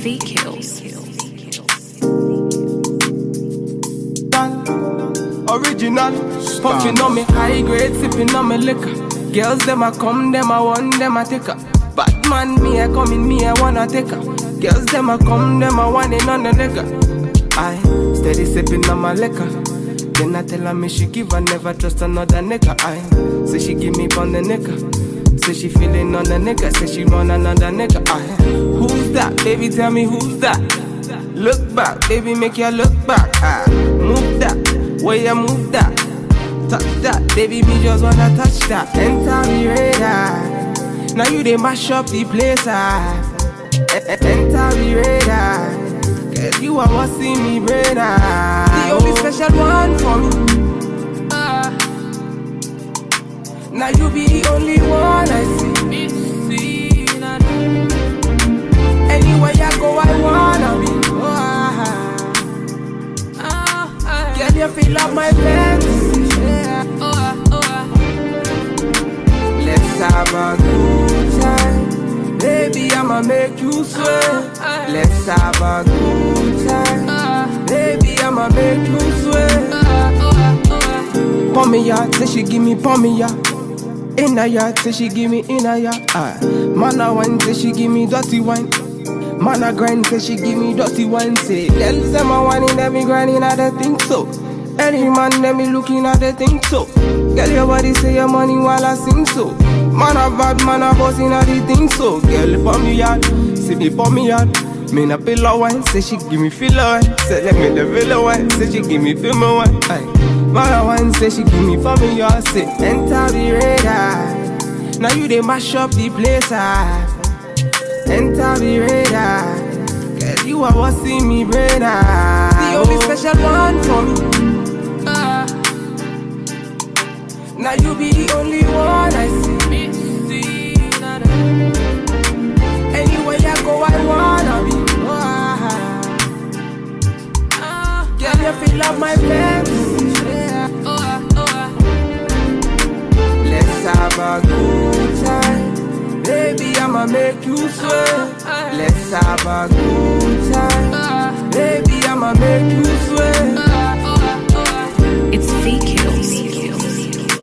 fee kills. Original, puffing on me high grade, sipping on me liquor. Girls them a come, them a want, them a take her. Bad man, me a come in, me a wanna take her. Girls them a come, them a want it on the nigga. I steady sipping on my liquor. Then I tell her me she give her, never trust another nigga. I say she give me on the nigga. Say she feeling on the nigga. Say she want another nigga. I who's that? Baby, tell me who's that? Look back, baby, make you look back. I move that, where you move that. Touch that, baby, me just wanna touch that. Enter me radar. Now you they mash up the place. Enter me radar. Cause you are what see me brain. The only special one for me. Now you be the only one I see. Anywhere I go, I wanna be. Girl, you feel up my fantasy. Let's have a good time. Baby, I'ma make you sweat. Let's have a good time. Baby, I'ma make you sweat. Pour me out, say she give me, pour me out. In a yard, say she give me in a yard. Man a wine, say she give me dirty wine. Man a grind, say she give me dirty wine. Say, girl, say my wine in them, me grinding at the thing so. Any man, them me looking at the thing so. Girl, your body say your money while I sing so. Man a bad, man a boss in at the thing so. Girl, pour me out, see me pour me out. Me na pillow wine, say she give me filler wine. Say let me the villa wine, say she give me feel my wine. Man a wine, say she give me for me y'all. Say enter the radar. Now you they mash up the place. Enter the radar. Cause you are what see me brain. The only special one for me. Now you be the only one I see. Anywhere I go, I wanna be. Girl, you feel up my fantasy. Let's have a good time. Baby, I'ma make you sweat. Let's have a good time. Baby, I'ma make you sweat. It's fee kills.